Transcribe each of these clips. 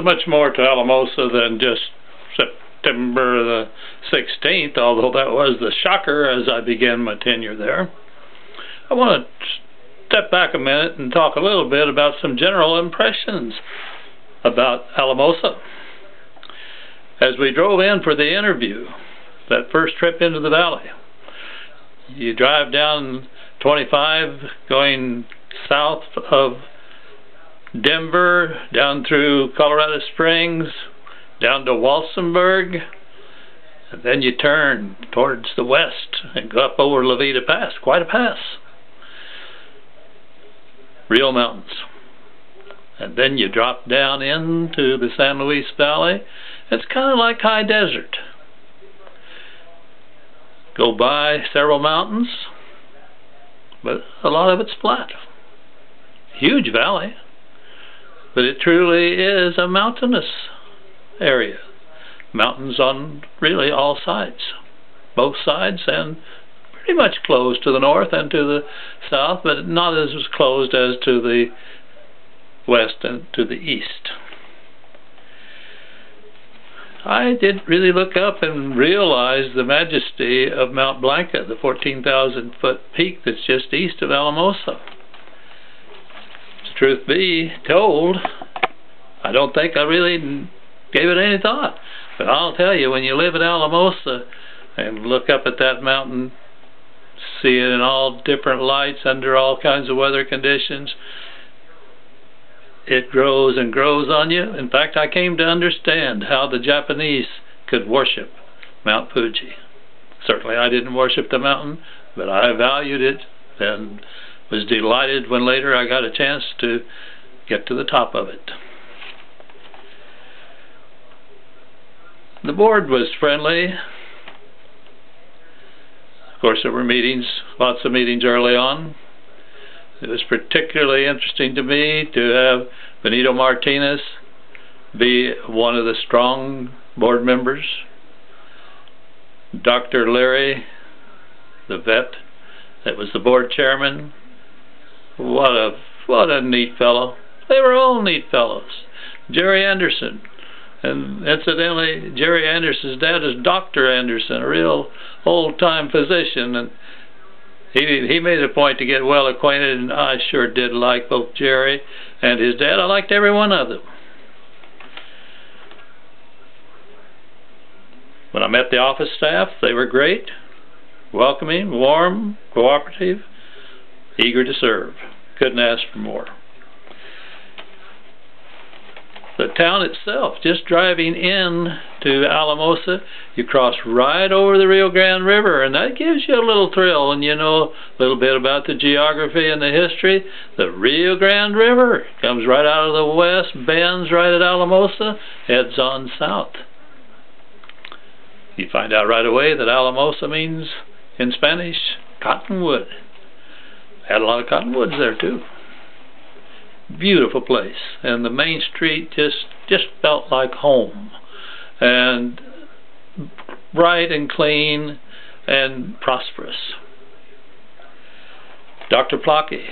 Much more to Alamosa than just September the 16th, although that was the shocker as I began my tenure there. I want to step back a minute and talk a little bit about some general impressions about Alamosa. As we drove in for the interview, that first trip into the valley, you drive down 25 going south of Denver, down through Colorado Springs, down to Walsenburg, and then you turn towards the west and go up over Levita Pass. Quite a pass. Real mountains. And then you drop down into the San Luis Valley. It's kind of like high desert. Go by several mountains, but a lot of it's flat. Huge valley. But it truly is a mountainous area. Mountains on really all sides. Both sides, and pretty much closed to the north and to the south, but not as closed as to the west and to the east. I did really look up and realize the majesty of Mount Blanca, the 14,000-foot peak that's just east of Alamosa. Truth be told, I don't think I really gave it any thought. But I'll tell you, when you live at Alamosa and look up at that mountain, see it in all different lights under all kinds of weather conditions, it grows and grows on you. In fact, I came to understand how the Japanese could worship Mount Fuji. Certainly I didn't worship the mountain, but I valued it and was delighted when later I got a chance to get to the top of it. The board was friendly. Of course, there were meetings, lots of meetings early on. It was particularly interesting to me to have Benito Martinez be one of the strong board members. Dr. Leary, the vet, that was the board chairman. What a neat fellow. They were all neat fellows. Jerry Anderson. And incidentally, Jerry Anderson's dad is Dr. Anderson, a real old-time physician. And he made a point to get well acquainted, and I sure did like both Jerry and his dad. I liked every one of them. When I met the office staff, they were great, welcoming, warm, cooperative, eager to serve. Couldn't ask for more. The town itself, just driving in to Alamosa, you cross right over the Rio Grande River, and that gives you a little thrill when you know a little bit about the geography and the history. The Rio Grande River comes right out of the west, bends right at Alamosa, heads on south. You find out right away that Alamosa means, in Spanish, cottonwood. Had a lot of cottonwoods there too. Beautiful place, and the main street just felt like home, and bright and clean and prosperous. Dr. Plocky,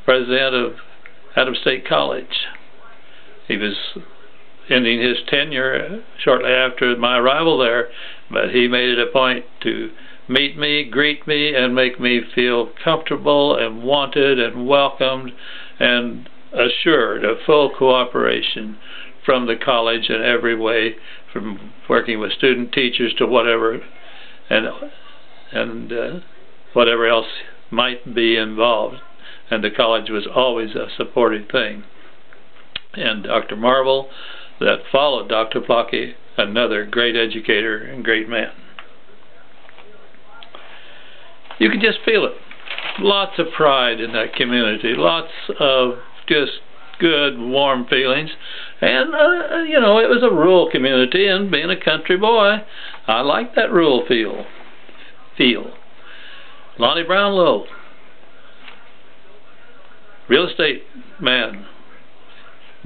president of Adams State College, he was ending his tenure shortly after my arrival there, but he made it a point to meet me, greet me, and make me feel comfortable and wanted and welcomed and assured of full cooperation from the college in every way, from working with student teachers to whatever and whatever else might be involved. And the college was always a supportive thing. And Dr. Marvel, that followed Dr. Plocky, another great educator and great man. You can just feel it. Lots of pride in that community. Lots of just good, warm feelings. And, you know, it was a rural community, and being a country boy, I liked that rural feel. Lonnie Brownlow, real estate man.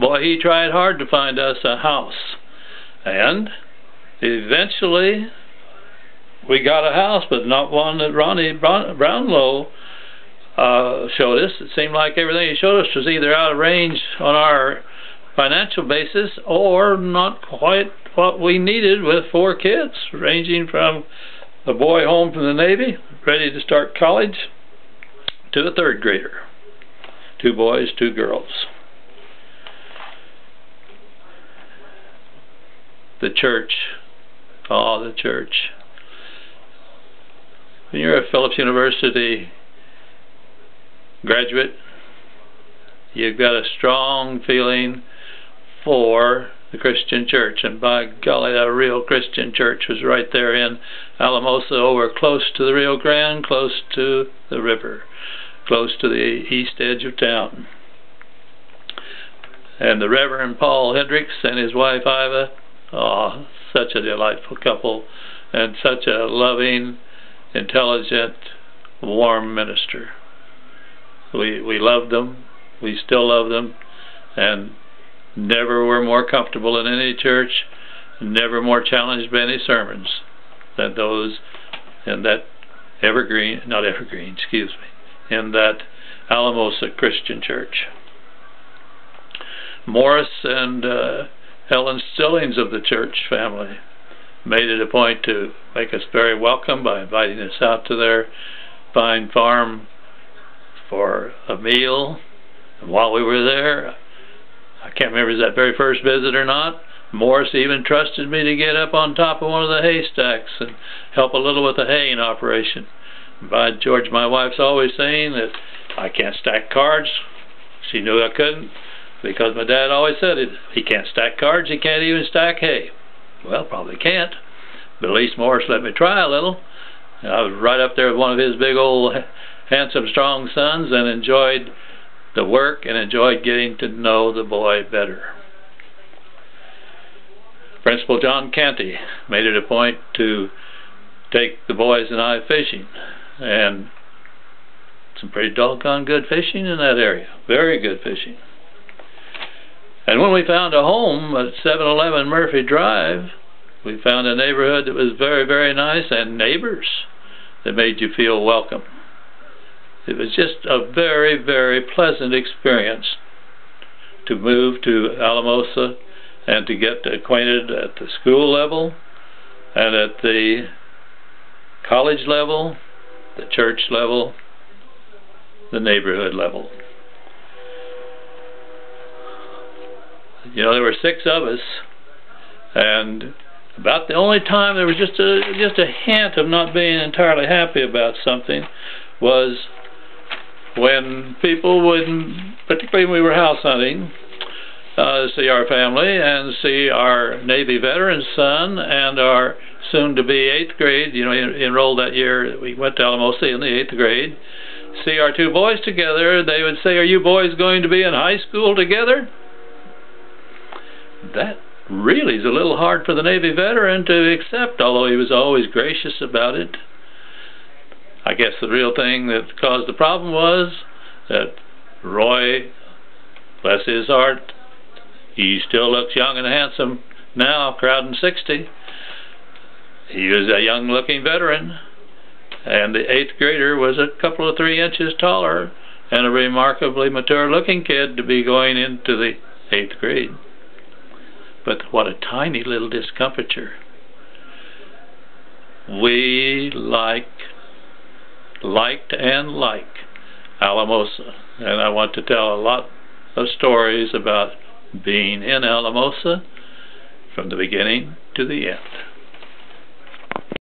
Boy, he tried hard to find us a house. And eventually we got a house, but not one that Ronnie Brownlow showed us. It seemed like everything he showed us was either out of range on our financial basis, or not quite what we needed with 4 kids, ranging from a boy home from the Navy, ready to start college, to a 3rd grader. 2 boys, 2 girls. The church. Oh, the church. When you're a Phillips University graduate, you've got a strong feeling for the Christian church, and by golly, that real Christian church was right there in Alamosa, over close to the Rio Grande, close to the river, close to the east edge of town. And the Reverend Paul Hendricks and his wife Iva, oh, such a delightful couple, and such a loving, intelligent, warm minister. We loved them, we still love them, and never were more comfortable in any church, never more challenged by any sermons than those in that in that Alamosa Christian Church. Morris and Helen Stillings of the church family made it a point to make us very welcome by inviting us out to their fine farm for a meal. And while we were there, I can't remember if it was that very first visit or not, Morris even trusted me to get up on top of one of the haystacks and help a little with the haying operation. By George, my wife's always saying that I can't stack cards. She knew I couldn't, because my dad always said it. He can't stack cards, he can't even stack hay. Well, probably can't, but at least Morris let me try a little. And I was right up there with one of his big old handsome strong sons, and enjoyed the work and enjoyed getting to know the boy better. Principal John Canty made it a point to take the boys and I fishing, and some pretty doggone good fishing in that area. Very good fishing. And when we found a home at 711 Murphy Drive, we found a neighborhood that was very, very nice, and neighbors that made you feel welcome. It was just a very, very pleasant experience to move to Alamosa and to get acquainted at the school level and at the college level, the church level, the neighborhood level. You know, there were 6 of us, and about the only time there was just a hint of not being entirely happy about something was when people would, particularly when we were house hunting, see our family and see our Navy veteran son and our soon-to-be 8th grade, you know, enrolled that year. We went to Alamosa in the 8th grade. See our 2 boys together, they would say, "Are you boys going to be in high school together?" That really is a little hard for the Navy veteran to accept, although he was always gracious about it. I guess the real thing that caused the problem was that Roy, bless his heart, he still looks young and handsome now, crowding 60. He was a young-looking veteran, and the 8th grader was a couple of 3 inches taller and a remarkably mature-looking kid to be going into the 8th grade. But what a tiny little discomfiture. We liked and like Alamosa, and I want to tell a lot of stories about being in Alamosa from the beginning to the end.